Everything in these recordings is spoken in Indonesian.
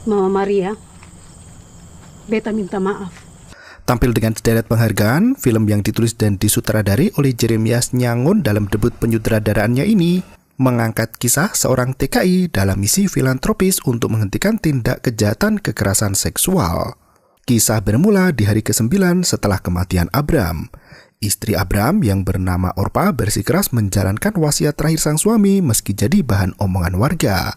Mama Maria, beta minta maaf. Tampil dengan sederet penghargaan, film yang ditulis dan disutradari oleh Jeremias Nyangun dalam debut penyutradaraannya ini mengangkat kisah seorang TKI dalam misi filantropis untuk menghentikan tindak kejahatan kekerasan seksual. Kisah bermula di hari ke-9 setelah kematian Abram. Istri Abram yang bernama Orpa bersikeras menjalankan wasiat terakhir sang suami meski jadi bahan omongan warga.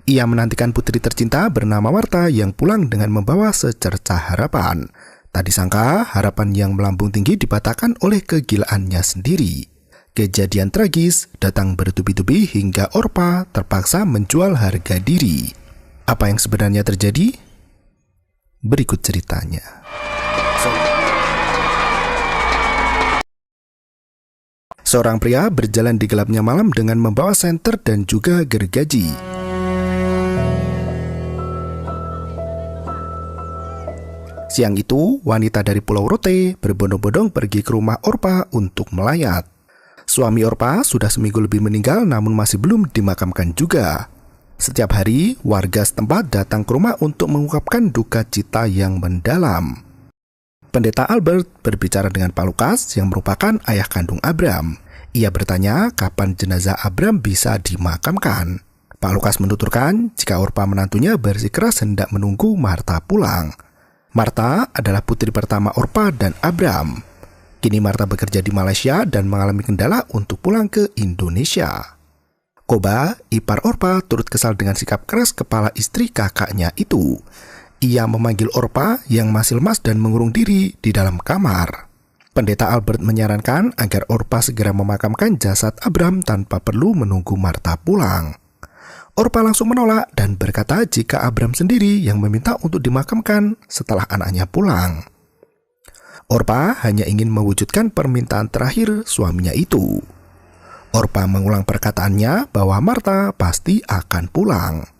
Ia menantikan putri tercinta bernama Marta yang pulang dengan membawa secercah harapan. Tak disangka, harapan yang melambung tinggi dipatahkan oleh kegilaannya sendiri. Kejadian tragis datang bertubi-tubi hingga Orpa terpaksa menjual harga diri. Apa yang sebenarnya terjadi? Berikut ceritanya. Seorang pria berjalan di gelapnya malam dengan membawa senter dan juga gergaji. Siang itu, wanita dari Pulau Rote berbondong-bondong pergi ke rumah Orpa untuk melayat. Suami Orpa sudah seminggu lebih meninggal namun masih belum dimakamkan juga. Setiap hari, warga setempat datang ke rumah untuk mengungkapkan duka cita yang mendalam. Pendeta Albert berbicara dengan Pak Lukas yang merupakan ayah kandung Abram. Ia bertanya kapan jenazah Abram bisa dimakamkan. Pak Lukas menuturkan jika Orpa menantunya bersikeras hendak menunggu Marta pulang. Marta adalah putri pertama Orpa dan Abram. Kini Marta bekerja di Malaysia dan mengalami kendala untuk pulang ke Indonesia. Koba, ipar Orpa, turut kesal dengan sikap keras kepala istri kakaknya itu. Ia memanggil Orpa yang masih lemas dan mengurung diri di dalam kamar. Pendeta Albert menyarankan agar Orpa segera memakamkan jasad Abram tanpa perlu menunggu Marta pulang. Orpa langsung menolak dan berkata jika Abram sendiri yang meminta untuk dimakamkan setelah anaknya pulang. Orpa hanya ingin mewujudkan permintaan terakhir suaminya itu. Orpa mengulang perkataannya bahwa Marta pasti akan pulang.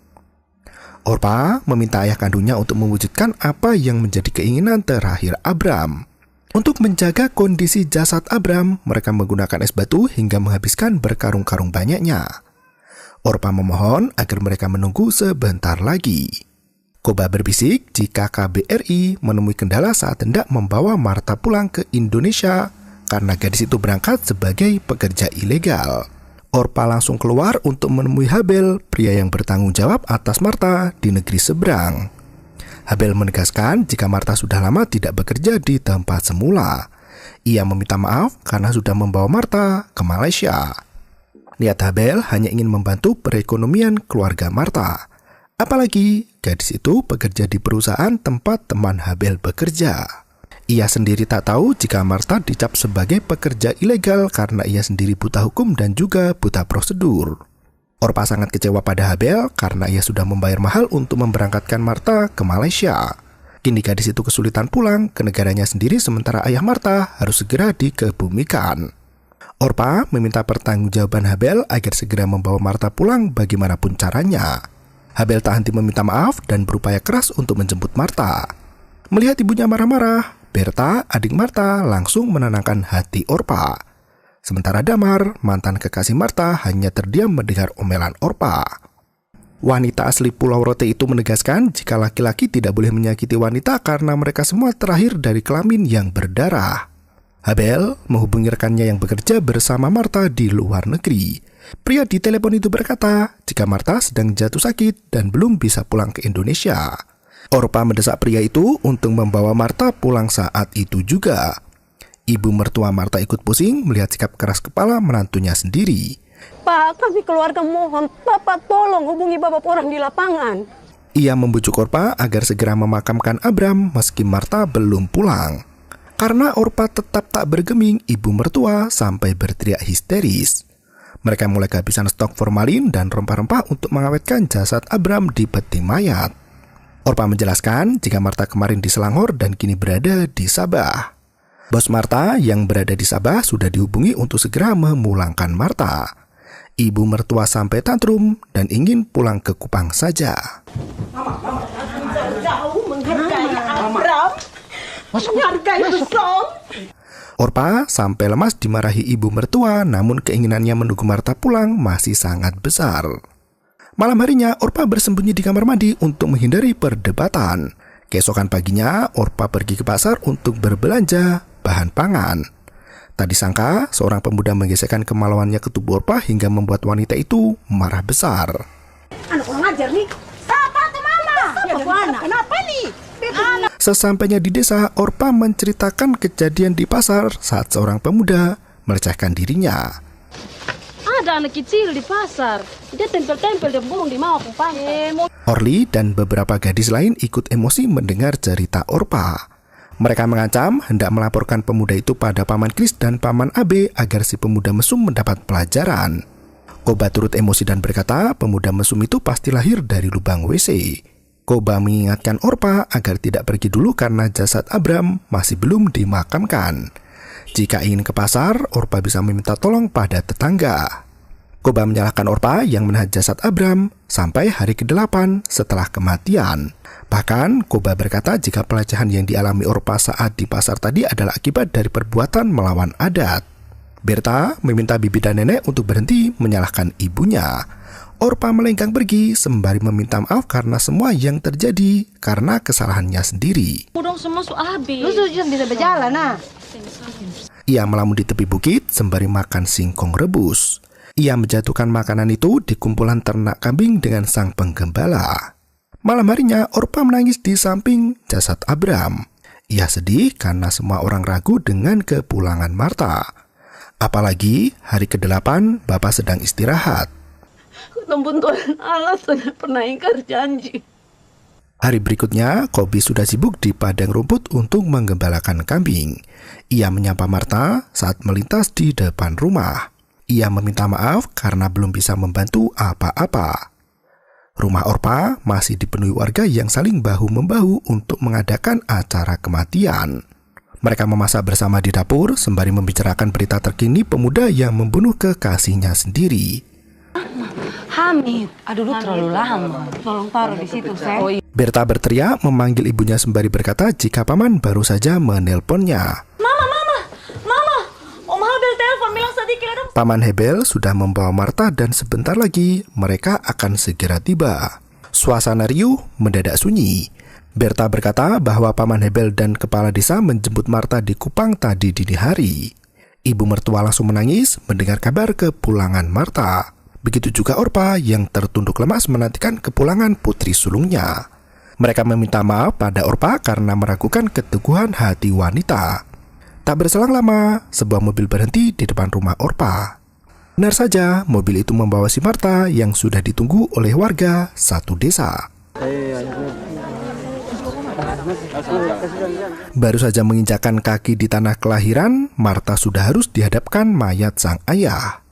Orpa meminta ayah kandungnya untuk mewujudkan apa yang menjadi keinginan terakhir Abram. Untuk menjaga kondisi jasad Abram, mereka menggunakan es batu hingga menghabiskan berkarung-karung banyaknya. Orpa memohon agar mereka menunggu sebentar lagi. Koba berbisik jika KBRI menemui kendala saat hendak membawa Marta pulang ke Indonesia karena gadis itu berangkat sebagai pekerja ilegal. Orpa langsung keluar untuk menemui Habel, pria yang bertanggung jawab atas Marta di negeri seberang. Habel menegaskan jika Marta sudah lama tidak bekerja di tempat semula. Ia meminta maaf karena sudah membawa Marta ke Malaysia. Niat Habel hanya ingin membantu perekonomian keluarga Marta. Apalagi gadis itu bekerja di perusahaan tempat teman Habel bekerja. Ia sendiri tak tahu jika Marta dicap sebagai pekerja ilegal karena ia sendiri buta hukum dan juga buta prosedur. Orpa sangat kecewa pada Habel karena ia sudah membayar mahal untuk memberangkatkan Marta ke Malaysia. Kini gadis itu kesulitan pulang ke negaranya sendiri sementara ayah Marta harus segera dikebumikan. Orpa meminta pertanggungjawaban Habel agar segera membawa Marta pulang bagaimanapun caranya. Habel tak henti meminta maaf dan berupaya keras untuk menjemput Marta. Melihat ibunya marah-marah, Berta, adik Marta, langsung menenangkan hati Orpa. Sementara Damar, mantan kekasih Marta, hanya terdiam mendengar omelan Orpa. Wanita asli Pulau Rote itu menegaskan jika laki-laki tidak boleh menyakiti wanita karena mereka semua terlahir dari kelamin yang berdarah. Habel menghubungi rekannya yang bekerja bersama Marta di luar negeri. Pria di telepon itu berkata jika Marta sedang jatuh sakit dan belum bisa pulang ke Indonesia. Orpa mendesak pria itu untuk membawa Marta pulang saat itu juga. Ibu mertua Marta ikut pusing melihat sikap keras kepala menantunya sendiri. Pak, kami keluarga mohon, Bapak tolong hubungi Bapak orang di lapangan. Ia membujuk Orpa agar segera memakamkan Abram meski Marta belum pulang. Karena Orpa tetap tak bergeming, ibu mertua sampai berteriak histeris. Mereka mulai kehabisan stok formalin dan rempah-rempah untuk mengawetkan jasad Abram di peti mayat. Orpa menjelaskan jika Marta kemarin di Selangor dan kini berada di Sabah. Bos Marta yang berada di Sabah sudah dihubungi untuk segera memulangkan Marta. Ibu mertua sampai tantrum dan ingin pulang ke Kupang saja. Jauh menghargai Abram, menghargai besar. Orpa sampai lemas dimarahi ibu mertua, namun keinginannya menunggu Marta pulang masih sangat besar. Malam harinya, Orpa bersembunyi di kamar mandi untuk menghindari perdebatan. Keesokan paginya, Orpa pergi ke pasar untuk berbelanja bahan pangan. Tak disangka, seorang pemuda menggesekkan kemaluannya ke tubuh Orpa hingga membuat wanita itu marah besar. Anak kurang ajar nih. Siapa tuh mama? Kenapa nih? Sesampainya di desa, Orpa menceritakan kejadian di pasar saat seorang pemuda melecehkan dirinya. Ada anak kecil di pasar, dia tempel-tempel dan bulung di mawak pantai. Orly dan beberapa gadis lain ikut emosi mendengar cerita Orpa. Mereka mengancam hendak melaporkan pemuda itu pada Paman Kris dan Paman Abe agar si pemuda mesum mendapat pelajaran. Koba turut emosi dan berkata pemuda mesum itu pasti lahir dari lubang WC. Koba mengingatkan Orpa agar tidak pergi dulu karena jasad Abram masih belum dimakamkan. Jika ingin ke pasar, Orpa bisa meminta tolong pada tetangga. Koba menyalahkan Orpa yang menahan jasad Abram sampai hari ke-8 setelah kematian. Bahkan, Koba berkata jika pelecehan yang dialami Orpa saat di pasar tadi adalah akibat dari perbuatan melawan adat. Berta meminta bibi dan nenek untuk berhenti menyalahkan ibunya. Orpa melenggang pergi sembari meminta maaf karena semua yang terjadi karena kesalahannya sendiri. Udang semua habis. Lu sudah bisa berjalan, nah. Ia melamun di tepi bukit sembari makan singkong rebus. Ia menjatuhkan makanan itu di kumpulan ternak kambing dengan sang penggembala. Malam harinya, Orpa menangis di samping jasad Abram. Ia sedih karena semua orang ragu dengan kepulangan Marta. Apalagi hari ke-8 Bapak sedang istirahat. Namun Tuhan Allah sudah pernah ingkar janji. Hari berikutnya, Kobi sudah sibuk di padang rumput untuk menggembalakan kambing. Ia menyapa Marta saat melintas di depan rumah. Ia meminta maaf karena belum bisa membantu apa-apa. Rumah Orpa masih dipenuhi warga yang saling bahu-membahu untuk mengadakan acara kematian. Mereka memasak bersama di dapur sembari membicarakan berita terkini pemuda yang membunuh kekasihnya sendiri. Hamid. Aduh, lu terlalu lama. Tolong taruh di situ, Sen. Berta berteriak memanggil ibunya sembari berkata jika paman baru saja menelponnya. Mama, Om Habel telepon bilang sedikit ada. Paman Hebel sudah membawa Marta dan sebentar lagi mereka akan segera tiba. Suasana riuh mendadak sunyi. Berta berkata bahwa Paman Hebel dan kepala desa menjemput Marta di Kupang tadi dini hari. Ibu mertua langsung menangis mendengar kabar kepulangan Marta. Begitu juga Orpa yang tertunduk lemas menantikan kepulangan putri sulungnya. Mereka meminta maaf pada Orpa karena meragukan keteguhan hati wanita. Tak berselang lama, sebuah mobil berhenti di depan rumah Orpa. Benar saja, mobil itu membawa si Marta yang sudah ditunggu oleh warga satu desa. Baru saja menginjakkan kaki di tanah kelahiran, Marta sudah harus dihadapkan mayat sang ayah.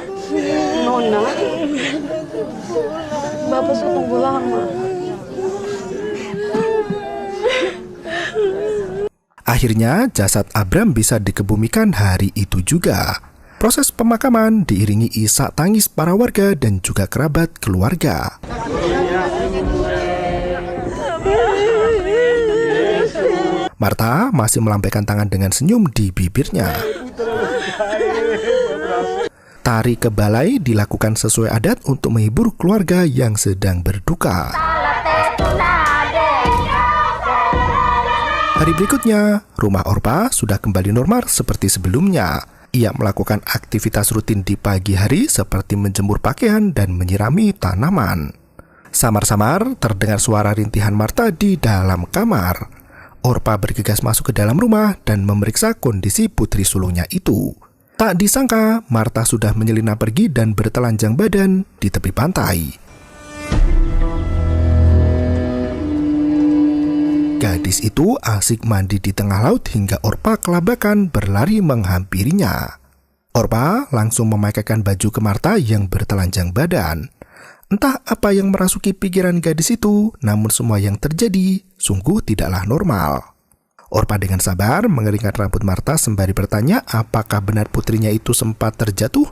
Nona. Bapak sudah tunggu lama. Akhirnya jasad Abram bisa dikebumikan hari itu juga. Proses pemakaman diiringi isak tangis para warga dan juga kerabat keluarga. Marta masih melambaikan tangan dengan senyum di bibirnya. Tari kebalai dilakukan sesuai adat untuk menghibur keluarga yang sedang berduka. Hari berikutnya, rumah Orpa sudah kembali normal seperti sebelumnya. Ia melakukan aktivitas rutin di pagi hari seperti menjemur pakaian dan menyirami tanaman. Samar-samar terdengar suara rintihan Marta di dalam kamar. Orpa bergegas masuk ke dalam rumah dan memeriksa kondisi putri sulungnya itu. Tak disangka, Marta sudah menyelinap pergi dan bertelanjang badan di tepi pantai. Gadis itu asik mandi di tengah laut hingga Orpa kelabakan berlari menghampirinya. Orpa langsung memakaikan baju ke Marta yang bertelanjang badan. Entah apa yang merasuki pikiran gadis itu, namun semua yang terjadi sungguh tidaklah normal. Orpa dengan sabar mengeringkan rambut Marta sembari bertanya apakah benar putrinya itu sempat terjatuh.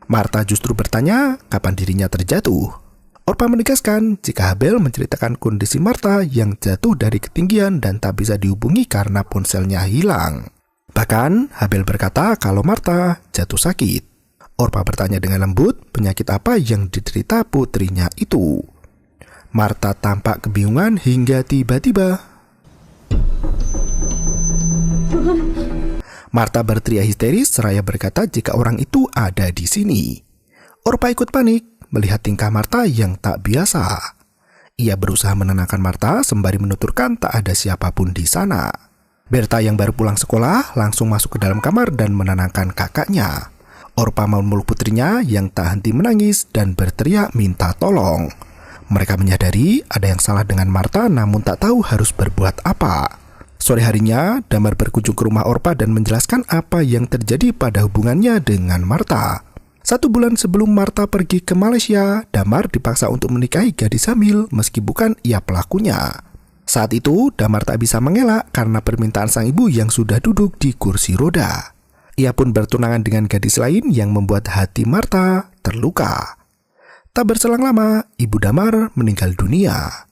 Marta justru bertanya kapan dirinya terjatuh. Orpa menegaskan jika Habel menceritakan kondisi Marta yang jatuh dari ketinggian dan tak bisa dihubungi karena ponselnya hilang. Bahkan Habel berkata kalau Marta jatuh sakit. Orpa bertanya dengan lembut penyakit apa yang diderita putrinya itu. Marta tampak kebingungan hingga tiba-tiba Marta berteriak histeris seraya berkata jika orang itu ada di sini. Orpa ikut panik melihat tingkah Marta yang tak biasa. Ia berusaha menenangkan Marta sembari menuturkan tak ada siapapun di sana. Berta yang baru pulang sekolah langsung masuk ke dalam kamar dan menenangkan kakaknya. Orpa memeluk putrinya yang tak henti menangis dan berteriak minta tolong. Mereka menyadari ada yang salah dengan Marta namun tak tahu harus berbuat apa. Sore harinya, Damar berkunjung ke rumah Orpa dan menjelaskan apa yang terjadi pada hubungannya dengan Marta. 1 bulan sebelum Marta pergi ke Malaysia, Damar dipaksa untuk menikahi gadis hamil meski bukan ia pelakunya. Saat itu, Damar tak bisa mengelak karena permintaan sang ibu yang sudah duduk di kursi roda. Ia pun bertunangan dengan gadis lain yang membuat hati Marta terluka. Tak berselang lama, ibu Damar meninggal dunia.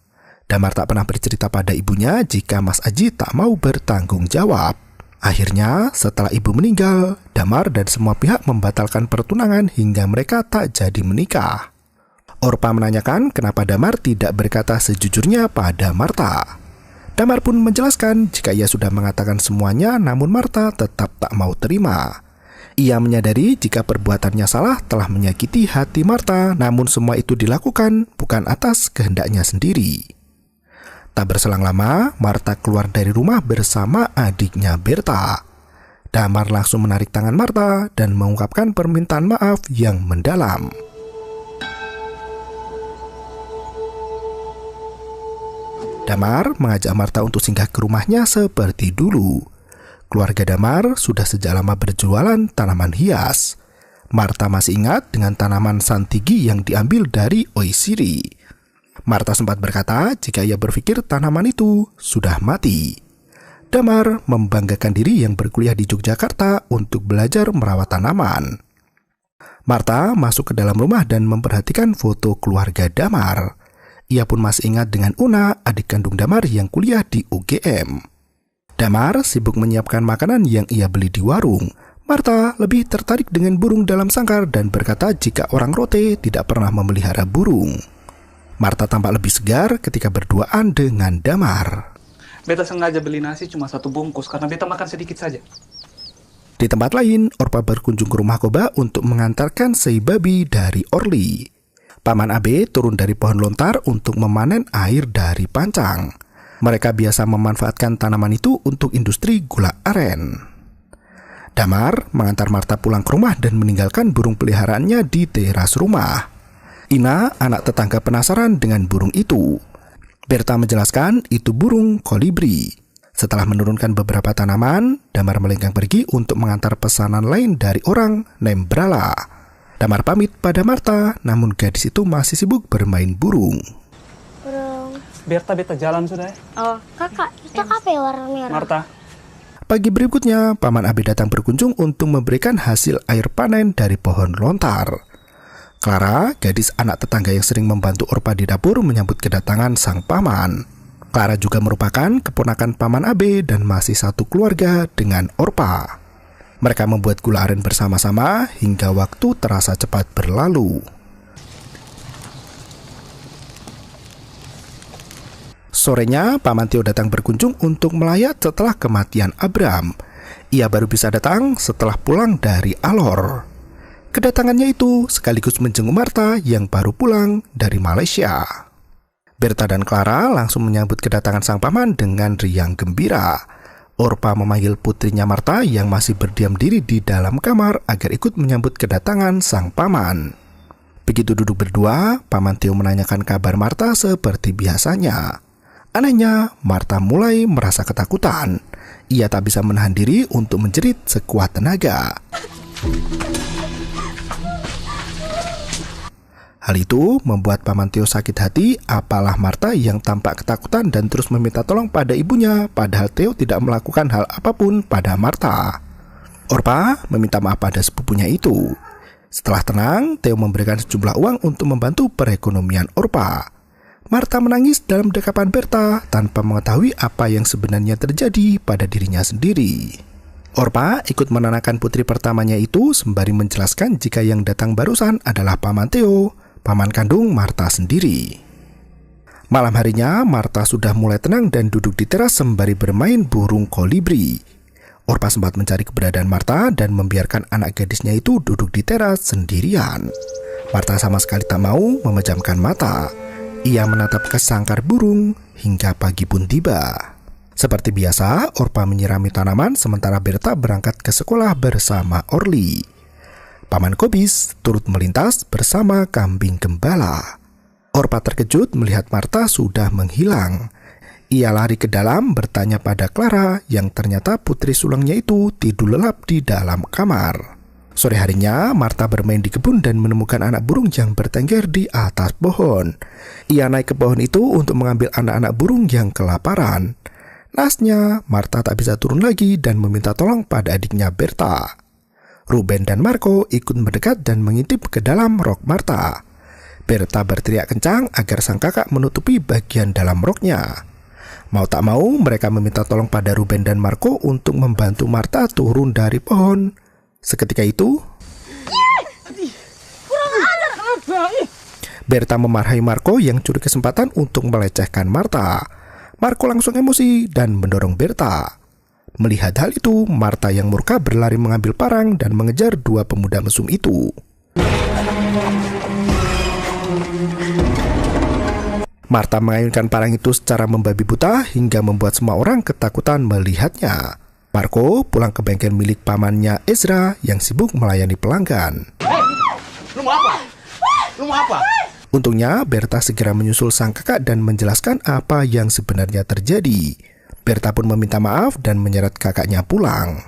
Damar tak pernah bercerita pada ibunya jika Mas Aji tak mau bertanggung jawab. Akhirnya, setelah ibu meninggal, Damar dan semua pihak membatalkan pertunangan hingga mereka tak jadi menikah. Orpa menanyakan kenapa Damar tidak berkata sejujurnya pada Marta. Damar pun menjelaskan jika ia sudah mengatakan semuanya namun Marta tetap tak mau terima. Ia menyadari jika perbuatannya salah telah menyakiti hati Marta namun semua itu dilakukan bukan atas kehendaknya sendiri. Tak berselang lama, Marta keluar dari rumah bersama adiknya Berta. Damar langsung menarik tangan Marta dan mengungkapkan permintaan maaf yang mendalam. Damar mengajak Marta untuk singgah ke rumahnya seperti dulu. Keluarga Damar sudah sejak lama berjualan tanaman hias. Marta masih ingat dengan tanaman santigi yang diambil dari Oisiri. Marta sempat berkata jika ia berpikir tanaman itu sudah mati. Damar membanggakan diri yang berkuliah di Yogyakarta untuk belajar merawat tanaman. Marta masuk ke dalam rumah dan memperhatikan foto keluarga Damar. Ia pun masih ingat dengan Una, adik kandung Damar yang kuliah di UGM. Damar sibuk menyiapkan makanan yang ia beli di warung. Marta lebih tertarik dengan burung dalam sangkar dan berkata jika orang Rote tidak pernah memelihara burung. Marta tampak lebih segar ketika berduaan dengan Damar. Beta sengaja beli nasi cuma 1 bungkus karena beta makan sedikit saja. Di tempat lain, Orpa berkunjung ke rumah Koba untuk mengantarkan sei babi dari Orly. Paman Abe turun dari pohon lontar untuk memanen air dari pancang. Mereka biasa memanfaatkan tanaman itu untuk industri gula aren. Damar mengantar Marta pulang ke rumah dan meninggalkan burung peliharaannya di teras rumah. Ina, anak tetangga penasaran dengan burung itu. Berta menjelaskan itu burung kolibri. Setelah menurunkan beberapa tanaman, Damar melenggang pergi untuk mengantar pesanan lain dari orang Nembrala. Damar pamit pada Marta, namun gadis itu masih sibuk bermain burung. Berta beta jalan sudah ya. Oh, kakak, itu apa ya warna merah? Marta. Pagi berikutnya, Paman Abe datang berkunjung untuk memberikan hasil air panen dari pohon lontar. Clara, gadis anak tetangga yang sering membantu Orpa di dapur, menyambut kedatangan sang paman. Clara juga merupakan keponakan Paman Abe dan masih satu keluarga dengan Orpa. Mereka membuat gula aren bersama-sama hingga waktu terasa cepat berlalu. Sorenya, Paman Tio datang berkunjung untuk melayat setelah kematian Abram. Ia baru bisa datang setelah pulang dari Alor. Kedatangannya itu sekaligus menjenguk Marta yang baru pulang dari Malaysia. Berta dan Clara langsung menyambut kedatangan sang paman dengan riang gembira. Orpa memanggil putrinya Marta yang masih berdiam diri di dalam kamar agar ikut menyambut kedatangan sang paman. Begitu duduk berdua, Paman Tio menanyakan kabar Marta seperti biasanya. Anehnya, Marta mulai merasa ketakutan. Ia tak bisa menahan diri untuk menjerit sekuat tenaga. Hal itu membuat Paman Tio sakit hati, apalah Marta yang tampak ketakutan dan terus meminta tolong pada ibunya, padahal Tio tidak melakukan hal apapun pada Marta. Orpa meminta maaf pada sepupunya itu. Setelah tenang, Tio memberikan sejumlah uang untuk membantu perekonomian Orpa. Marta menangis dalam dekapan Berta tanpa mengetahui apa yang sebenarnya terjadi pada dirinya sendiri. Orpa ikut menenangkan putri pertamanya itu sembari menjelaskan jika yang datang barusan adalah Paman Theo, paman kandung Marta sendiri. Malam harinya, Marta sudah mulai tenang dan duduk di teras sembari bermain burung kolibri. Orpa sempat mencari keberadaan Marta dan membiarkan anak gadisnya itu duduk di teras sendirian. Marta sama sekali tak mau memejamkan mata. Ia menatap ke sangkar burung hingga pagi pun tiba. Seperti biasa, Orpa menyirami tanaman sementara Berta berangkat ke sekolah bersama Orly. Paman Kobis turut melintas bersama kambing gembala. Orpa terkejut melihat Marta sudah menghilang. Ia lari ke dalam bertanya pada Clara yang ternyata putri sulungnya itu tidur lelap di dalam kamar. Sore harinya, Marta bermain di kebun dan menemukan anak burung yang bertengger di atas pohon. Ia naik ke pohon itu untuk mengambil anak-anak burung yang kelaparan. Nasnya, Marta tak bisa turun lagi dan meminta tolong pada adiknya Berta. Ruben dan Marco ikut mendekat dan mengintip ke dalam rok Marta. Berta berteriak kencang agar sang kakak menutupi bagian dalam roknya. Mau tak mau, mereka meminta tolong pada Ruben dan Marco untuk membantu Marta turun dari pohon. Seketika itu, Berta memarahi Marco yang curi kesempatan untuk melecehkan Marta. Marco langsung emosi dan mendorong Berta. Melihat hal itu, Marta yang murka berlari mengambil parang dan mengejar dua pemuda mesum itu. Marta mengayunkan parang itu secara membabi buta hingga membuat semua orang ketakutan melihatnya. Marco pulang ke bengkel milik pamannya Ezra yang sibuk melayani pelanggan. Lu mau apa? Lu mau apa? Untungnya, Berta segera menyusul sang kakak dan menjelaskan apa yang sebenarnya terjadi. Berta pun meminta maaf dan menyeret kakaknya pulang.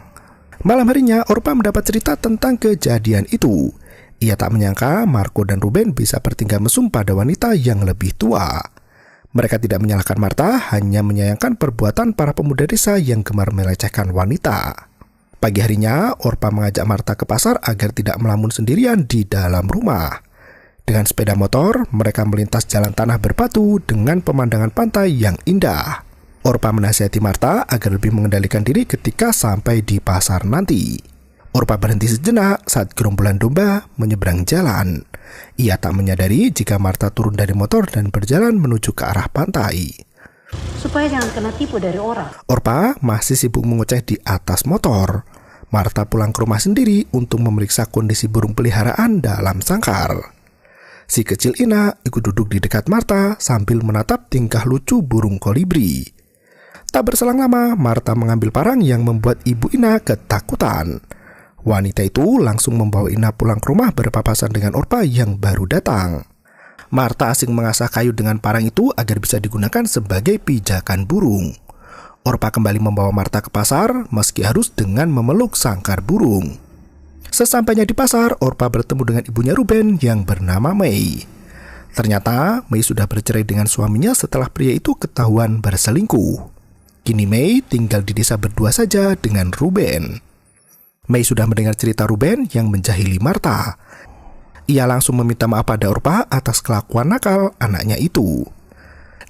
Malam harinya, Orpa mendapat cerita tentang kejadian itu. Ia tak menyangka Marco dan Ruben bisa bertingkah mesum pada wanita yang lebih tua. Mereka tidak menyalahkan Marta, hanya menyayangkan perbuatan para pemuda desa yang gemar melecehkan wanita. Pagi harinya, Orpa mengajak Marta ke pasar agar tidak melamun sendirian di dalam rumah. Dengan sepeda motor, mereka melintas jalan tanah berbatu dengan pemandangan pantai yang indah. Orpa menasihati Marta agar lebih mengendalikan diri ketika sampai di pasar nanti. Orpa berhenti sejenak saat gerombolan domba menyeberang jalan. Ia tak menyadari jika Marta turun dari motor dan berjalan menuju ke arah pantai. Supaya jangan kena tipu dari orang. Orpa masih sibuk mengoceh di atas motor. Marta pulang ke rumah sendiri untuk memeriksa kondisi burung peliharaan dalam sangkar. Si kecil Ina ikut duduk di dekat Marta sambil menatap tingkah lucu burung kolibri. Tak berselang lama, Marta mengambil parang yang membuat ibu Ina ketakutan. Wanita itu langsung membawa Ina pulang ke rumah berpapasan dengan Orpa yang baru datang. Marta asing mengasah kayu dengan parang itu agar bisa digunakan sebagai pijakan burung. Orpa kembali membawa Marta ke pasar meski harus dengan memeluk sangkar burung. Sesampainya di pasar, Orpa bertemu dengan ibunya Ruben yang bernama Mei. Ternyata, Mei sudah bercerai dengan suaminya setelah pria itu ketahuan berselingkuh. Kini Mei tinggal di desa berdua saja dengan Ruben. Mei sudah mendengar cerita Ruben yang menjahili Marta. Ia langsung meminta maaf pada Orpa atas kelakuan nakal anaknya itu.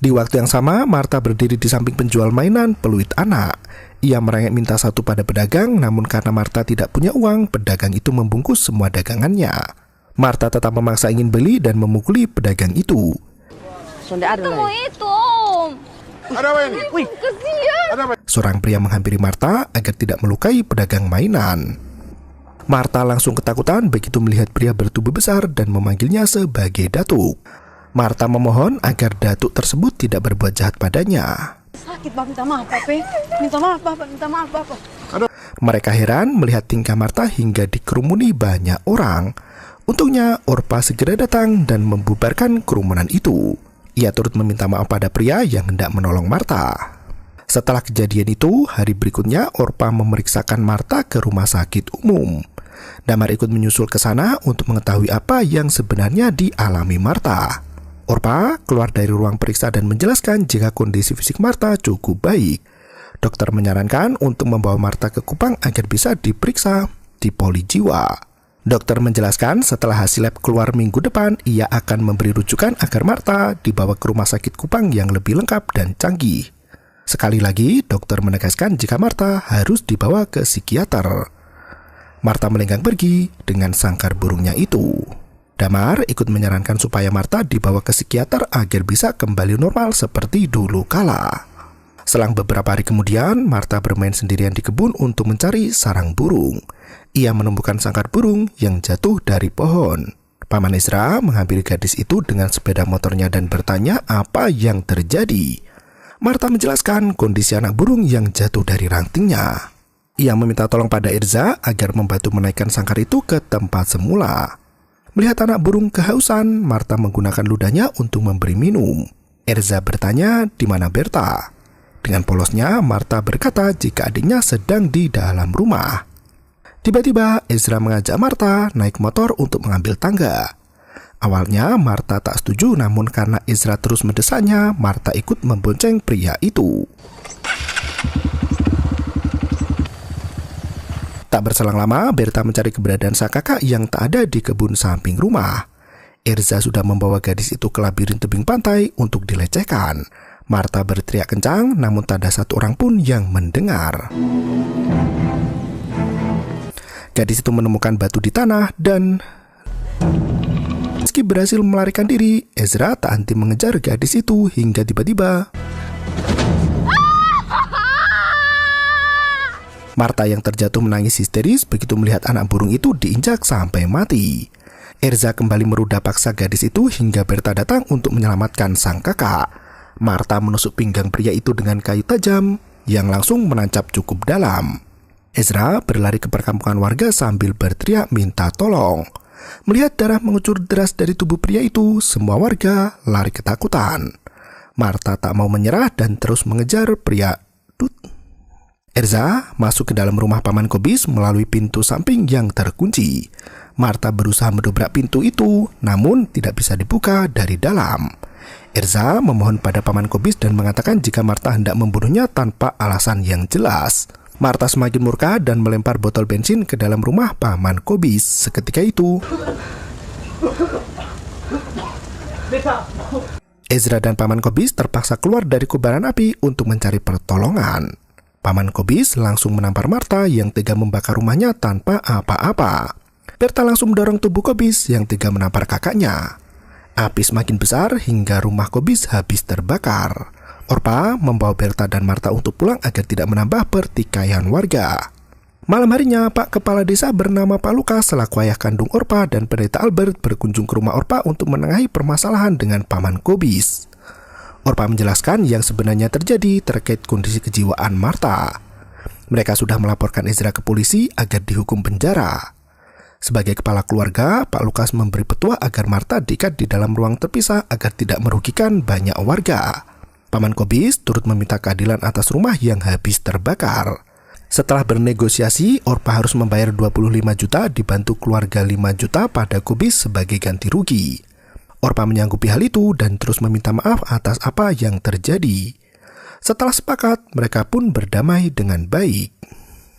Di waktu yang sama, Marta berdiri di samping penjual mainan peluit anak. Ia merengek minta satu pada pedagang, namun karena Marta tidak punya uang, pedagang itu membungkus semua dagangannya. Marta tetap memaksa ingin beli dan memukuli pedagang itu. Tunggu itu, Om. Ada apa ini? Wih, kesian. Ada apa? Seorang pria menghampiri Marta agar tidak melukai pedagang mainan. Marta langsung ketakutan begitu melihat pria bertubuh besar dan memanggilnya sebagai datuk. Marta memohon agar datuk tersebut tidak berbuat jahat padanya. Sakit, Bapak. Minta maaf, Bapak. Minta maaf, Bapak. Minta maaf, Bapak. Mereka heran melihat tingkah Marta hingga dikerumuni banyak orang. Untungnya Orpa segera datang dan membubarkan kerumunan itu. Ia turut meminta maaf pada pria yang hendak menolong Marta. Setelah kejadian itu, hari berikutnya Orpa memeriksakan Marta ke rumah sakit umum. Damar ikut menyusul ke sana untuk mengetahui apa yang sebenarnya dialami Marta. Orpa keluar dari ruang periksa dan menjelaskan jika kondisi fisik Marta cukup baik. Dokter menyarankan untuk membawa Marta ke Kupang agar bisa diperiksa di poli jiwa. Dokter menjelaskan setelah hasil lab keluar minggu depan, ia akan memberi rujukan agar Marta dibawa ke rumah sakit Kupang yang lebih lengkap dan canggih. Sekali lagi, dokter menegaskan jika Marta harus dibawa ke psikiater. Marta melenggang pergi dengan sangkar burungnya itu. Damar ikut menyarankan supaya Marta dibawa ke psikiater agar bisa kembali normal seperti dulu kala. Selang beberapa hari kemudian, Marta bermain sendirian di kebun untuk mencari sarang burung. Ia menemukan sangkar burung yang jatuh dari pohon. Paman Ezra menghampiri gadis itu dengan sepeda motornya dan bertanya apa yang terjadi. Marta menjelaskan kondisi anak burung yang jatuh dari rantingnya. Ia meminta tolong pada Erza agar membantu menaikkan sangkar itu ke tempat semula. Melihat anak burung kehausan, Marta menggunakan ludahnya untuk memberi minum. Erza bertanya di mana Berta. Dengan polosnya, Marta berkata jika adiknya sedang di dalam rumah. Tiba-tiba, Ezra mengajak Marta naik motor untuk mengambil tangga. Awalnya, Marta tak setuju, namun karena Ezra terus mendesaknya, Marta ikut membonceng pria itu. Tak berselang lama, Berta mencari keberadaan sang kakak yang tak ada di kebun samping rumah. Erza sudah membawa gadis itu ke labirin tebing pantai untuk dilecehkan. Marta berteriak kencang, namun tak ada satu orang pun yang mendengar. Gadis itu menemukan batu di tanah dan meski berhasil melarikan diri, Ezra tak henti mengejar gadis itu hingga tiba-tiba Marta yang terjatuh menangis histeris begitu melihat anak burung itu diinjak sampai mati. Erza kembali merudah paksa gadis itu hingga Berta datang untuk menyelamatkan sang kakak. Marta menusuk pinggang pria itu dengan kayu tajam yang langsung menancap cukup dalam. Ezra berlari ke perkampungan warga sambil berteriak minta tolong. Melihat darah mengucur deras dari tubuh pria itu, semua warga lari ketakutan. Marta tak mau menyerah dan terus mengejar pria. Erza masuk ke dalam rumah Paman Kobis melalui pintu samping yang terkunci. Marta berusaha mendobrak pintu itu, namun tidak bisa dibuka dari dalam. Erza memohon pada Paman Kobis dan mengatakan jika Marta hendak membunuhnya tanpa alasan yang jelas. Marta semakin murka dan melempar botol bensin ke dalam rumah Paman Kobis. Seketika itu, Ezra dan Paman Kobis terpaksa keluar dari kobaran api untuk mencari pertolongan. Paman Kobis langsung menampar Marta yang tega membakar rumahnya tanpa apa-apa. Berta langsung mendorong tubuh Kobis yang tega menampar kakaknya. Api semakin besar hingga rumah Kobis habis terbakar. Orpa membawa Berta dan Marta untuk pulang agar tidak menambah pertikaian warga. Malam harinya, Pak Kepala Desa bernama Pak Lukas selaku ayah kandung Orpa dan Pendeta Albert berkunjung ke rumah Orpa untuk menengahi permasalahan dengan Paman Kobis. Orpa menjelaskan yang sebenarnya terjadi terkait kondisi kejiwaan Marta. Mereka sudah melaporkan Ezra ke polisi agar dihukum penjara. Sebagai kepala keluarga, Pak Lukas memberi petua agar Marta diikat di dalam ruang terpisah agar tidak merugikan banyak warga. Paman Kobis turut meminta keadilan atas rumah yang habis terbakar. Setelah bernegosiasi, Orpa harus membayar 25 juta dibantu keluarga 5 juta pada Kobis sebagai ganti rugi. Orpa menyanggupi hal itu dan terus meminta maaf atas apa yang terjadi. Setelah sepakat, mereka pun berdamai dengan baik.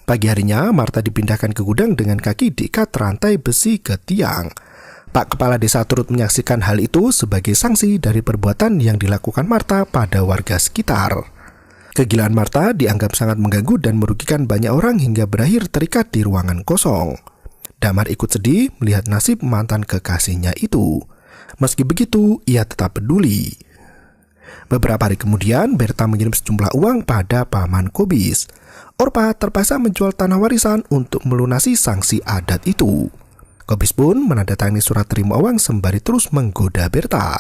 Pagi harinya, Marta dipindahkan ke gudang dengan kaki diikat rantai besi ke tiang. Pak Kepala Desa turut menyaksikan hal itu sebagai sanksi dari perbuatan yang dilakukan Marta pada warga sekitar. Kegilaan Marta dianggap sangat mengganggu dan merugikan banyak orang hingga berakhir terikat di ruangan kosong. Damar ikut sedih melihat nasib mantan kekasihnya itu. Meski begitu, ia tetap peduli. Beberapa hari kemudian, Berta mengirim sejumlah uang pada Paman Kobis. Orpa terpaksa menjual tanah warisan untuk melunasi sanksi adat itu. Kobis pun menandatangani surat terima uang sembari terus menggoda Berta.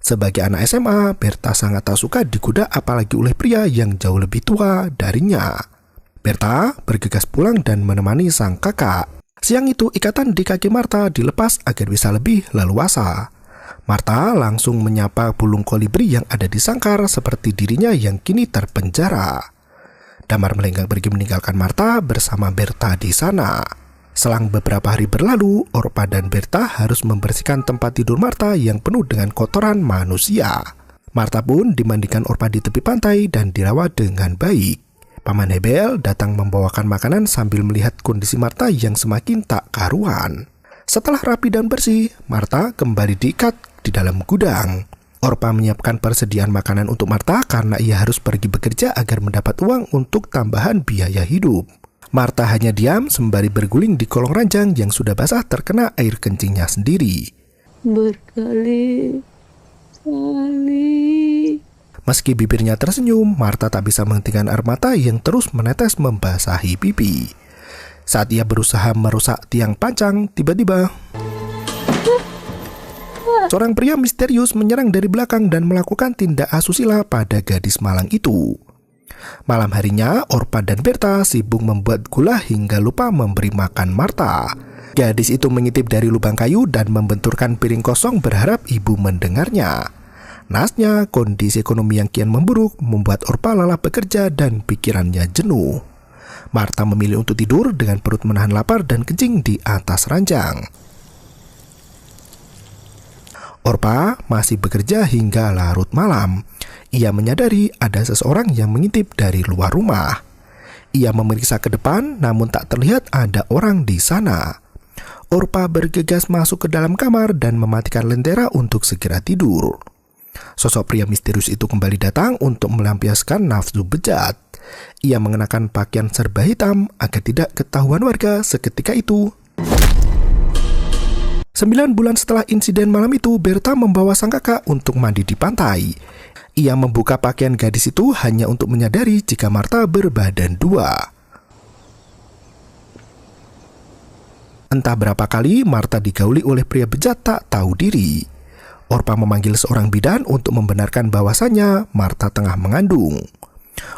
Sebagai anak SMA, Berta sangat tak suka digoda apalagi oleh pria yang jauh lebih tua darinya. Berta bergegas pulang dan menemani sang kakak. Siang itu, ikatan di kaki Marta dilepas agar bisa lebih leluasa. Marta langsung menyapa bulung kolibri yang ada di sangkar seperti dirinya yang kini terpenjara. Damar melenggang pergi meninggalkan Marta bersama Berta di sana. Selang beberapa hari berlalu, Orpa dan Berta harus membersihkan tempat tidur Marta yang penuh dengan kotoran manusia. Marta pun dimandikan Orpa di tepi pantai dan dirawat dengan baik. Paman Hebel datang membawakan makanan sambil melihat kondisi Marta yang semakin tak karuan. Setelah rapi dan bersih, Marta kembali diikat di dalam gudang. Orpa menyiapkan persediaan makanan untuk Marta karena ia harus pergi bekerja agar mendapat uang untuk tambahan biaya hidup. Marta hanya diam sembari berguling di kolong ranjang yang sudah basah terkena air kencingnya sendiri. Berkali-kali. Meski bibirnya tersenyum, Marta tak bisa menghentikan air mata yang terus menetes membasahi pipi. Saat ia berusaha merusak tiang pancang, tiba-tiba seorang pria misterius menyerang dari belakang dan melakukan tindak asusila pada gadis malang itu. Malam harinya, Orpa dan Berta sibuk membuat gula hingga lupa memberi makan Marta. Gadis itu mengintip dari lubang kayu dan membenturkan piring kosong berharap ibu mendengarnya. Naasnya, kondisi ekonomi yang kian memburuk membuat Orpa lelah bekerja dan pikirannya jenuh. Marta memilih untuk tidur dengan perut menahan lapar dan kencing di atas ranjang. Orpa masih bekerja hingga larut malam. Ia menyadari ada seseorang yang mengintip dari luar rumah. Ia memeriksa ke depan, namun tak terlihat ada orang di sana. Orpa bergegas masuk ke dalam kamar dan mematikan lentera untuk segera tidur. Sosok pria misterius itu kembali datang untuk melampiaskan nafsu bejat. Ia mengenakan pakaian serba hitam agar tidak ketahuan warga seketika itu. 9 bulan setelah insiden malam itu, Berta membawa sang kakak untuk mandi di pantai. Ia membuka pakaian gadis itu hanya untuk menyadari jika Marta berbadan 2. Entah berapa kali Marta digauli oleh pria bejat tak tahu diri. Orpa memanggil seorang bidan untuk membenarkan bahwasannya Marta tengah mengandung.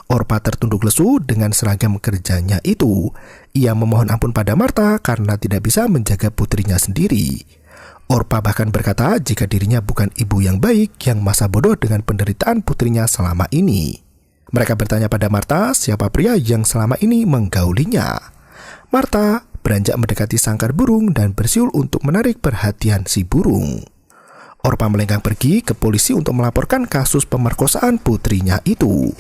Orpa tertunduk lesu dengan seragam kerjanya itu. Ia memohon ampun pada Marta karena tidak bisa menjaga putrinya sendiri. Orpa bahkan berkata jika dirinya bukan ibu yang baik yang masa bodoh dengan penderitaan putrinya selama ini. Mereka bertanya pada Marta siapa pria yang selama ini menggaulinya. Marta beranjak mendekati sangkar burung dan bersiul untuk menarik perhatian si burung. Orpa melenggang pergi ke polisi untuk melaporkan kasus pemerkosaan putrinya itu.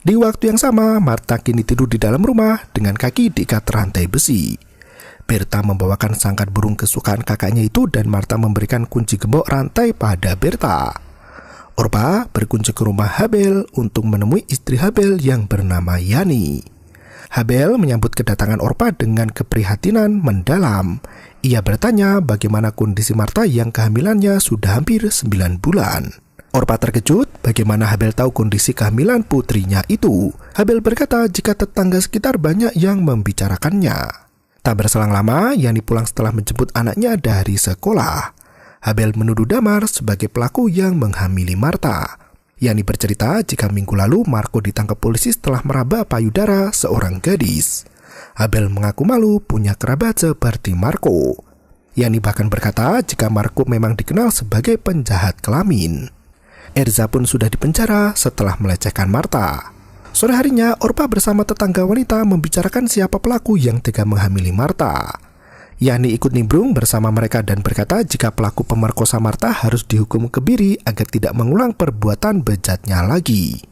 Di waktu yang sama, Marta kini tidur di dalam rumah dengan kaki diikat rantai besi. Berta membawakan sangkar burung kesukaan kakaknya itu dan Marta memberikan kunci gembok rantai pada Berta. Orpa berkunjung ke rumah Habel untuk menemui istri Habel yang bernama Yani. Habel menyambut kedatangan Orpa dengan keprihatinan mendalam. Ia bertanya bagaimana kondisi Marta yang kehamilannya sudah hampir 9 bulan. Orpa terkejut bagaimana Habel tahu kondisi kehamilan putrinya itu. Habel berkata jika tetangga sekitar banyak yang membicarakannya. Tak berselang lama, Yani pulang setelah menjemput anaknya dari sekolah. Habel menuduh Damar sebagai pelaku yang menghamili Marta. Yani bercerita jika minggu lalu Marco ditangkap polisi setelah meraba payudara seorang gadis. Habel mengaku malu punya kerabat seperti Marco. Yani bahkan berkata jika Marco memang dikenal sebagai penjahat kelamin. Erza pun sudah dipenjara setelah melecehkan Marta. Sore harinya, Orpa bersama tetangga wanita membicarakan siapa pelaku yang tega menghamili Marta. Yani ikut nimbrung bersama mereka dan berkata jika pelaku pemerkosa Marta harus dihukum kebiri agar tidak mengulang perbuatan bejatnya lagi.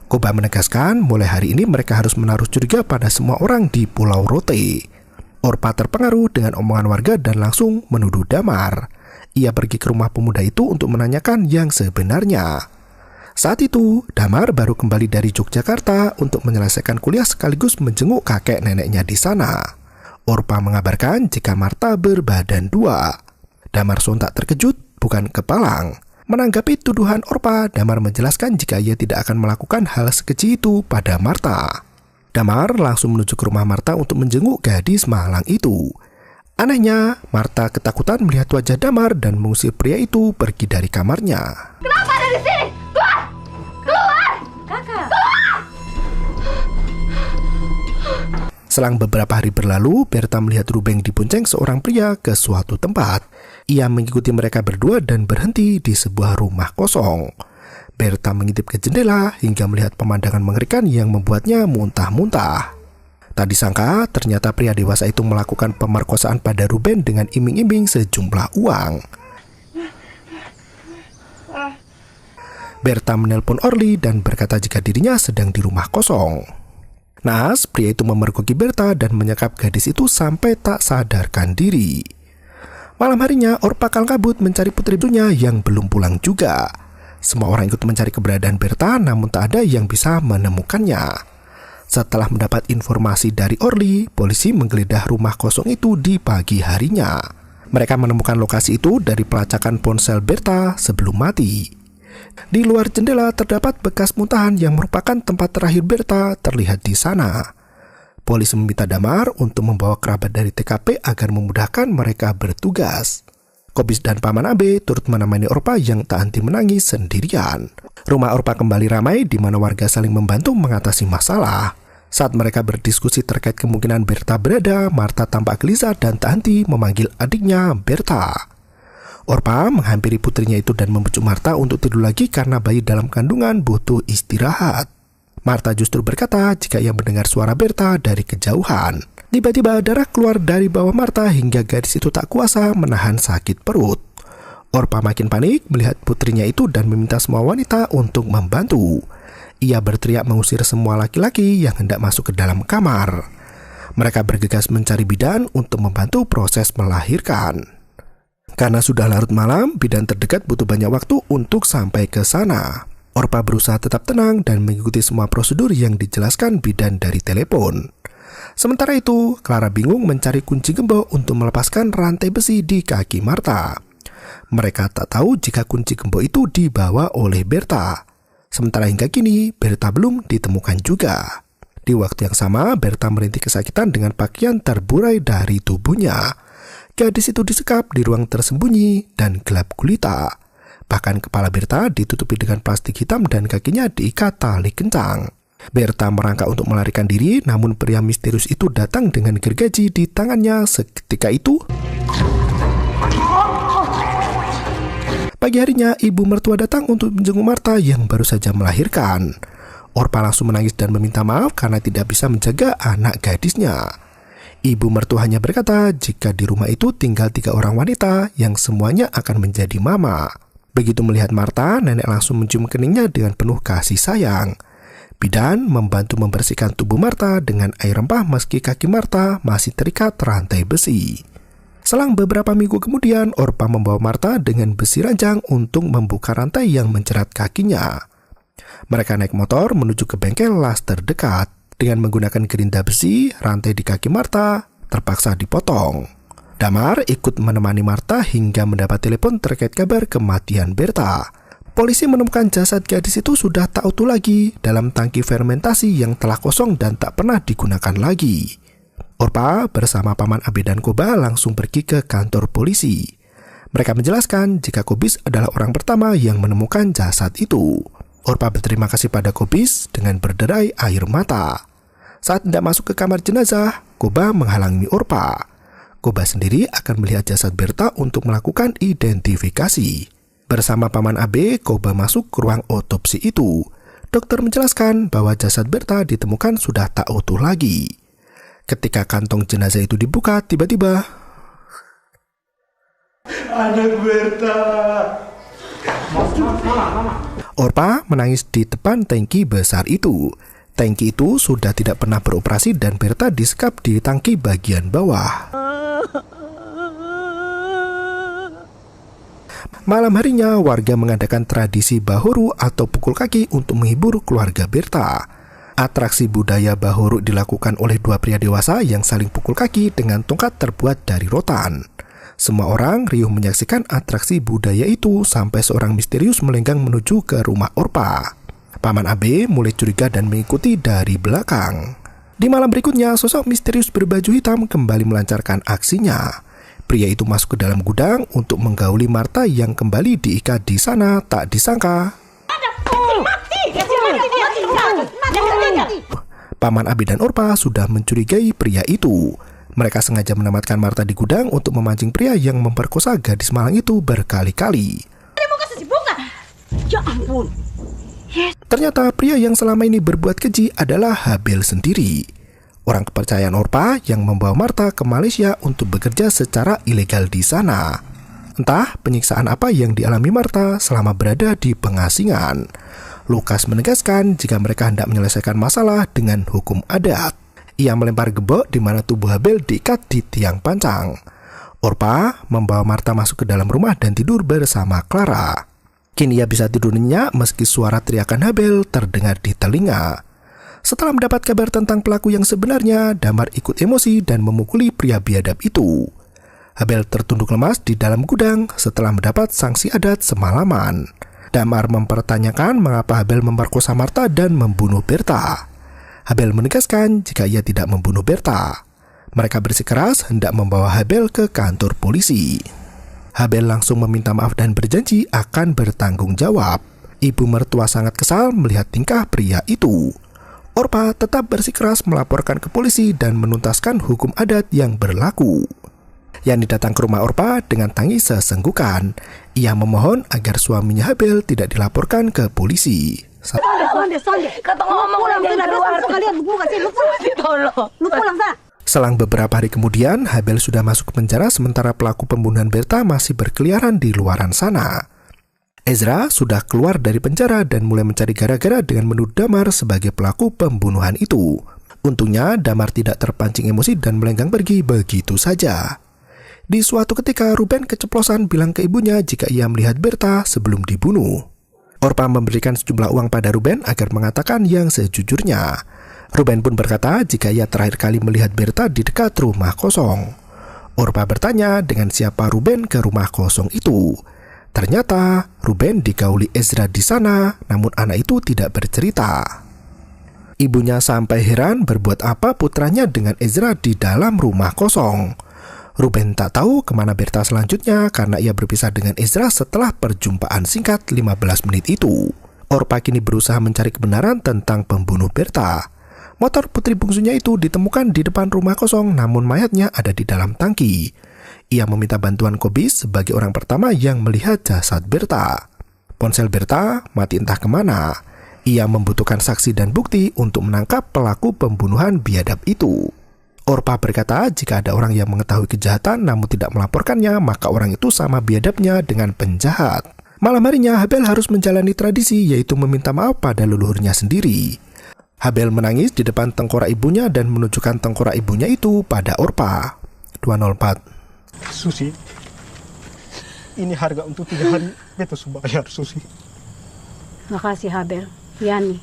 Koba menegaskan mulai hari ini mereka harus menaruh curiga pada semua orang di Pulau Rote. Orpa terpengaruh dengan omongan warga dan langsung menuduh Damar. Ia pergi ke rumah pemuda itu untuk menanyakan yang sebenarnya. Saat itu, Damar baru kembali dari Yogyakarta untuk menyelesaikan kuliah sekaligus menjenguk kakek neneknya di sana. Orpa mengabarkan jika Marta berbadan 2. Damar sontak terkejut, bukan kepalang. Menanggapi tuduhan Orpa, Damar menjelaskan jika ia tidak akan melakukan hal sekecil itu pada Marta. Damar langsung menuju ke rumah Marta untuk menjenguk gadis malang itu. Anehnya, Marta ketakutan melihat wajah Damar dan mengusir pria itu pergi dari kamarnya. Kenapa ada di sini? Keluar! Keluar! Kakak! Keluar! Selang beberapa hari berlalu, Berta melihat Rubeng dibonceng seorang pria ke suatu tempat. Ia mengikuti mereka berdua dan berhenti di sebuah rumah kosong. Berta mengintip ke jendela hingga melihat pemandangan mengerikan yang membuatnya muntah-muntah. Tak disangka, ternyata pria dewasa itu melakukan pemerkosaan pada Ruben dengan iming-iming sejumlah uang. Berta menelpon Orly dan berkata jika dirinya sedang di rumah kosong. Naas, pria itu memergoki Berta dan menyekap gadis itu sampai tak sadarkan diri. Malam harinya, Orpa kalang kabut mencari putri ibunya yang belum pulang juga. Semua orang ikut mencari keberadaan Berta, namun tak ada yang bisa menemukannya. Setelah mendapat informasi dari Orly, polisi menggeledah rumah kosong itu di pagi harinya. Mereka menemukan lokasi itu dari pelacakan ponsel Berta sebelum mati. Di luar jendela terdapat bekas muntahan yang merupakan tempat terakhir Berta terlihat di sana. Polisi meminta Damar untuk membawa kerabat dari TKP agar memudahkan mereka bertugas. Kobis dan Paman Abe turut menemani Orpa yang tak henti menangis sendirian. Rumah Orpa kembali ramai di mana warga saling membantu mengatasi masalah. Saat mereka berdiskusi terkait kemungkinan Berta berada, Marta tampak gelisah dan tak henti memanggil adiknya Berta. Orpa menghampiri putrinya itu dan membujuk Marta untuk tidur lagi karena bayi dalam kandungan butuh istirahat. Marta justru berkata jika ia mendengar suara Berta dari kejauhan. Tiba-tiba darah keluar dari bawah Marta hingga gadis itu tak kuasa menahan sakit perut. Orpa makin panik melihat putrinya itu dan meminta semua wanita untuk membantu. Ia berteriak mengusir semua laki-laki yang hendak masuk ke dalam kamar. Mereka bergegas mencari bidan untuk membantu proses melahirkan. Karena sudah larut malam, bidan terdekat butuh banyak waktu untuk sampai ke sana. Orpa berusaha tetap tenang dan mengikuti semua prosedur yang dijelaskan bidan dari telepon. Sementara itu, Clara bingung mencari kunci gembok untuk melepaskan rantai besi di kaki Marta. Mereka tak tahu jika kunci gembok itu dibawa oleh Berta. Sementara hingga kini, Berta belum ditemukan juga. Di waktu yang sama, Berta merintih kesakitan dengan pakaian terburai dari tubuhnya. Gadis itu disekap di ruang tersembunyi dan gelap gulita. Bahkan kepala Berta ditutupi dengan plastik hitam dan kakinya diikat tali kencang. Berta merangkak untuk melarikan diri, namun pria misterius itu datang dengan gergaji di tangannya. Seketika itu, pagi harinya, ibu mertua datang untuk menjenguk Marta yang baru saja melahirkan. Orpa langsung menangis dan meminta maaf karena tidak bisa menjaga anak gadisnya. Ibu mertua hanya berkata jika di rumah itu tinggal 3 orang wanita yang semuanya akan menjadi mama. Begitu melihat Marta, nenek langsung mencium keningnya dengan penuh kasih sayang. Bidan membantu membersihkan tubuh Marta dengan air rempah meski kaki Marta masih terikat rantai besi. Selang beberapa minggu kemudian, Orpa membawa Marta dengan besi ranjang untuk membuka rantai yang menjerat kakinya. Mereka naik motor menuju ke bengkel las terdekat. Dengan menggunakan gerinda besi, rantai di kaki Marta terpaksa dipotong. Damar ikut menemani Marta hingga mendapat telepon terkait kabar kematian Berta. Polisi menemukan jasad gadis itu sudah tak utuh lagi dalam tangki fermentasi yang telah kosong dan tak pernah digunakan lagi. Orpa bersama Paman Abe dan Koba langsung pergi ke kantor polisi. Mereka menjelaskan jika Kobis adalah orang pertama yang menemukan jasad itu. Orpa berterima kasih pada Kobis dengan berderai air mata. Saat hendak masuk ke kamar jenazah, Koba menghalangi Orpa. Koba sendiri akan melihat jasad Berta untuk melakukan identifikasi. Bersama Paman Abe, Koba masuk ke ruang otopsi itu. Dokter menjelaskan bahwa jasad Berta ditemukan sudah tak utuh lagi. Ketika kantong jenazah itu dibuka, tiba-tiba Anak Berta. Orpa menangis di depan tangki besar itu. Tangki itu sudah tidak pernah beroperasi dan Berta disekap di tangki bagian bawah. Malam harinya, warga mengadakan tradisi Bahuru atau pukul kaki untuk menghibur keluarga Berta. Atraksi budaya Bahuru dilakukan oleh 2 pria dewasa yang saling pukul kaki dengan tongkat terbuat dari rotan. Semua orang riuh menyaksikan atraksi budaya itu sampai seorang misterius melenggang menuju ke rumah Orpa. Paman Abe mulai curiga dan mengikuti dari belakang. Di malam berikutnya, sosok misterius berbaju hitam kembali melancarkan aksinya. Pria itu masuk ke dalam gudang untuk menggauli Marta yang kembali diikat di sana. Tak disangka, Paman Abe dan Orpa sudah mencurigai pria itu. Mereka sengaja menamatkan Marta di gudang untuk memancing pria yang memperkosa gadis malang itu berkali-kali. Ya ampun. Ternyata pria yang selama ini berbuat keji adalah Habel sendiri. Orang kepercayaan Orpa yang membawa Marta ke Malaysia untuk bekerja secara ilegal di sana. Entah penyiksaan apa yang dialami Marta selama berada di pengasingan. Lukas menegaskan jika mereka hendak menyelesaikan masalah dengan hukum adat. Ia melempar gembok di mana tubuh Habel diikat di tiang pancang. Orpa membawa Marta masuk ke dalam rumah dan tidur bersama Clara. Kini ia bisa tidur nyenyak meski suara teriakan Habel terdengar di telinga. Setelah mendapat kabar tentang pelaku yang sebenarnya, Damar ikut emosi dan memukuli pria biadab itu. Habel tertunduk lemas di dalam gudang setelah mendapat sanksi adat semalaman. Damar mempertanyakan mengapa Habel memperkosa Marta dan membunuh Berta. Habel menegaskan jika ia tidak membunuh Berta. Mereka bersikeras hendak membawa Habel ke kantor polisi. Habel langsung meminta maaf dan berjanji akan bertanggung jawab. Ibu mertua sangat kesal melihat tingkah pria itu. Orpa tetap bersikeras melaporkan ke polisi dan menuntaskan hukum adat yang berlaku. Yani datang ke rumah Orpa dengan tangis sesenggukan. Ia memohon agar suaminya Habel tidak dilaporkan ke polisi. Selang beberapa hari kemudian, Habel sudah masuk ke penjara sementara pelaku pembunuhan Berta masih berkeliaran di luaran sana. Ezra sudah keluar dari penjara dan mulai mencari gara-gara dengan menuduh Damar sebagai pelaku pembunuhan itu. Untungnya, Damar tidak terpancing emosi dan melenggang pergi begitu saja. Di suatu ketika, Ruben keceplosan bilang ke ibunya jika ia melihat Berta sebelum dibunuh. Orpa memberikan sejumlah uang pada Ruben agar mengatakan yang sejujurnya. Ruben pun berkata jika ia terakhir kali melihat Berta di dekat rumah kosong. Orpa bertanya dengan siapa Ruben ke rumah kosong itu. Ternyata Ruben digauli Ezra di sana, namun anak itu tidak bercerita. Ibunya sampai heran berbuat apa putranya dengan Ezra di dalam rumah kosong. Ruben tak tahu kemana Berta selanjutnya karena ia berpisah dengan Ezra setelah perjumpaan singkat 15 menit itu. Orpa kini berusaha mencari kebenaran tentang pembunuh Berta. Motor putri bungsunya itu ditemukan di depan rumah kosong, namun mayatnya ada di dalam tangki. Ia meminta bantuan Kobis sebagai orang pertama yang melihat jasad Berta. Ponsel Berta mati entah kemana. Ia membutuhkan saksi dan bukti untuk menangkap pelaku pembunuhan biadab itu. Orpa berkata jika ada orang yang mengetahui kejahatan namun tidak melaporkannya, maka orang itu sama biadabnya dengan penjahat. Malam harinya, Habel harus menjalani tradisi yaitu meminta maaf pada leluhurnya sendiri. Habel menangis di depan tengkorak ibunya dan menunjukkan tengkorak ibunya itu pada Orpa. 204. Susi, ini harga untuk 3 hari. Beta sudah bayar, Susi. Makasih Habel. Yani.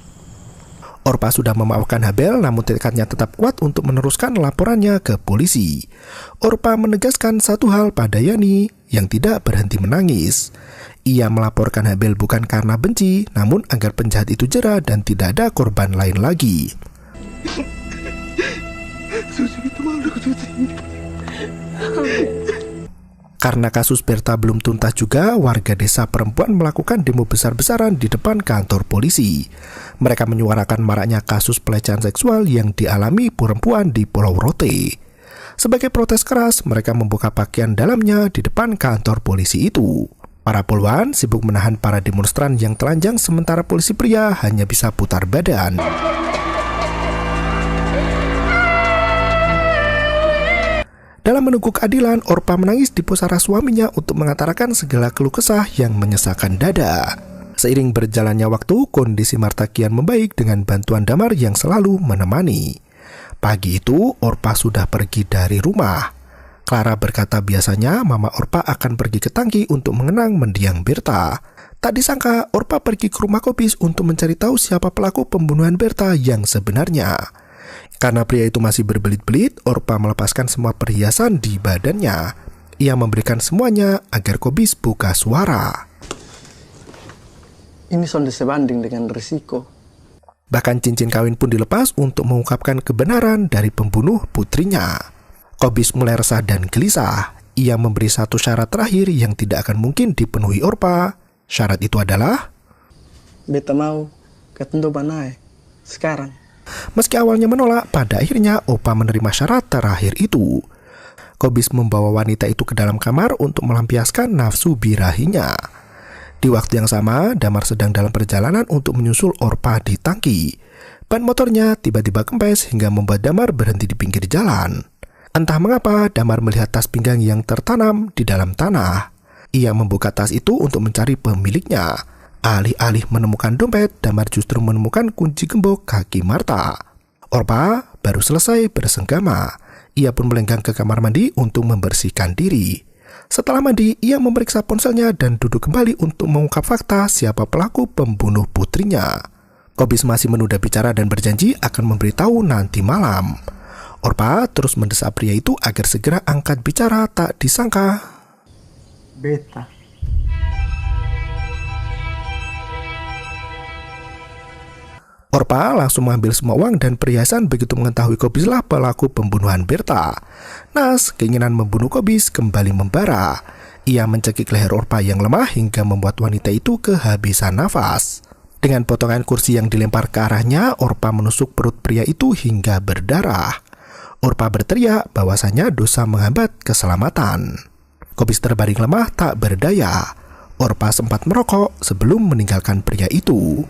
Orpa sudah memaafkan Habel, namun tekadnya tetap kuat untuk meneruskan laporannya ke polisi. Orpa menegaskan satu hal pada Yani yang tidak berhenti menangis. Ia melaporkan Habel bukan karena benci, namun agar penjahat itu jera dan tidak ada korban lain lagi. Karena kasus Berta belum tuntas juga, warga desa perempuan melakukan demo besar-besaran di depan kantor polisi. Mereka menyuarakan maraknya kasus pelecehan seksual yang dialami perempuan di Pulau Rote. Sebagai protes keras, mereka membuka pakaian dalamnya di depan kantor polisi itu. Para poluan sibuk menahan para demonstran yang telanjang sementara polisi pria hanya bisa putar badan. Dalam menunggu keadilan, Orpa menangis di pusara suaminya untuk mengatakan segala keluh kesah yang menyesakan dada. Seiring berjalannya waktu, kondisi Marta kian membaik dengan bantuan Damar yang selalu menemani. Pagi itu, Orpa sudah pergi dari rumah. Clara berkata biasanya Mama Orpa akan pergi ke tangki untuk mengenang mendiang Berta. Tak disangka Orpa pergi ke rumah Kobis untuk mencari tahu siapa pelaku pembunuhan Berta yang sebenarnya. Karena pria itu masih berbelit-belit, Orpa melepaskan semua perhiasan di badannya. Ia memberikan semuanya agar Kobis buka suara. Ini sudah sebanding dengan risiko. Bahkan cincin kawin pun dilepas untuk mengungkapkan kebenaran dari pembunuh putrinya. Kobis mulai resah dan gelisah. Ia memberi satu syarat terakhir yang tidak akan mungkin dipenuhi Orpa. Syarat itu adalah Beta mau ketemu Banai sekarang. Meski awalnya menolak, pada akhirnya Orpa menerima syarat terakhir itu. Kobis membawa wanita itu ke dalam kamar untuk melampiaskan nafsu birahinya. Di waktu yang sama, Damar sedang dalam perjalanan untuk menyusul Orpa di tangki. Ban motornya tiba-tiba kempes hingga membuat Damar berhenti di pinggir jalan. Entah mengapa, Damar melihat tas pinggang yang tertanam di dalam tanah. Ia membuka tas itu untuk mencari pemiliknya. Alih-alih menemukan dompet, Damar justru menemukan kunci gembok kaki Marta. Orpa baru selesai bersenggama. Ia pun melenggang ke kamar mandi untuk membersihkan diri. Setelah mandi, ia memeriksa ponselnya dan duduk kembali untuk mengungkap fakta siapa pelaku pembunuh putrinya. Kobis masih menunda bicara dan berjanji akan memberitahu nanti malam. Orpa terus mendesak pria itu agar segera angkat bicara. Tak disangka, Beta. Orpa langsung mengambil semua uang dan perhiasan begitu mengetahui Kobislah pelaku pembunuhan Berta. Nas, keinginan membunuh Kobis kembali membara. Ia mencekik leher Orpa yang lemah hingga membuat wanita itu kehabisan nafas. Dengan potongan kursi yang dilempar ke arahnya, Orpa menusuk perut pria itu hingga berdarah. Orpa berteriak bahwasanya dosa menghambat keselamatan. Kobis terbaring lemah tak berdaya. Orpa sempat merokok sebelum meninggalkan pria itu.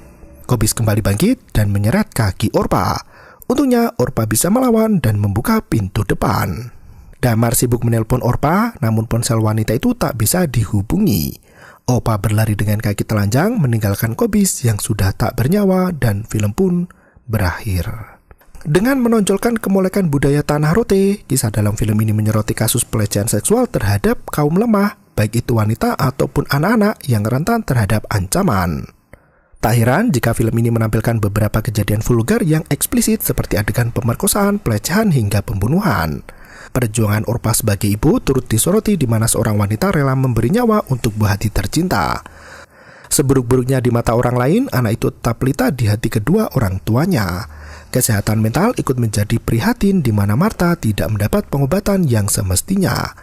Kobis kembali bangkit dan menyeret kaki Orpa. Untungnya Orpa bisa melawan dan membuka pintu depan. Damar sibuk menelpon Orpa, namun ponsel wanita itu tak bisa dihubungi. Orpa berlari dengan kaki telanjang meninggalkan Kobis yang sudah tak bernyawa dan film pun berakhir. Dengan menonjolkan kemolekan budaya Tanah Rote, kisah dalam film ini menyoroti kasus pelecehan seksual terhadap kaum lemah, baik itu wanita ataupun anak-anak yang rentan terhadap ancaman. Tak heran jika film ini menampilkan beberapa kejadian vulgar yang eksplisit seperti adegan pemerkosaan, pelecehan, hingga pembunuhan. Perjuangan Orpa sebagai ibu turut disoroti di mana seorang wanita rela memberi nyawa untuk buah hati tercinta. Seburuk-buruknya di mata orang lain, anak itu tetap pelita di hati kedua orang tuanya. Kesehatan mental ikut menjadi prihatin di mana Marta tidak mendapat pengobatan yang semestinya.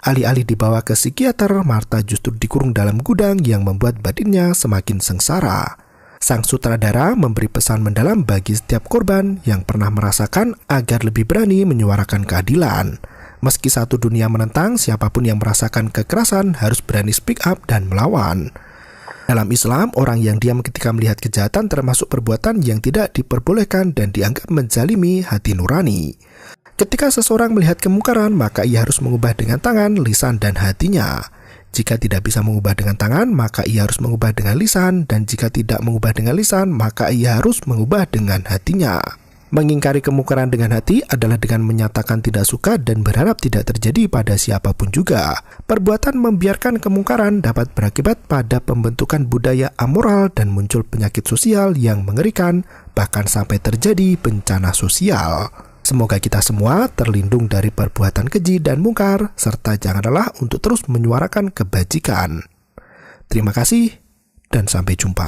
Alih-alih dibawa ke psikiater, Marta justru dikurung dalam gudang yang membuat batinnya semakin sengsara. Sang sutradara memberi pesan mendalam bagi setiap korban yang pernah merasakan agar lebih berani menyuarakan keadilan. Meski satu dunia menentang, siapapun yang merasakan kekerasan harus berani speak up dan melawan. Dalam Islam, orang yang diam ketika melihat kejahatan termasuk perbuatan yang tidak diperbolehkan dan dianggap menzalimi hati nurani. Ketika seseorang melihat kemungkaran, maka ia harus mengubah dengan tangan, lisan, dan hatinya. Jika tidak bisa mengubah dengan tangan, maka ia harus mengubah dengan lisan, dan jika tidak mengubah dengan lisan, maka ia harus mengubah dengan hatinya. Mengingkari kemungkaran dengan hati adalah dengan menyatakan tidak suka dan berharap tidak terjadi pada siapapun juga. Perbuatan membiarkan kemungkaran dapat berakibat pada pembentukan budaya amoral dan muncul penyakit sosial yang mengerikan, bahkan sampai terjadi bencana sosial. Semoga kita semua terlindung dari perbuatan keji dan mungkar, serta jangan lelah untuk terus menyuarakan kebajikan. Terima kasih, dan sampai jumpa.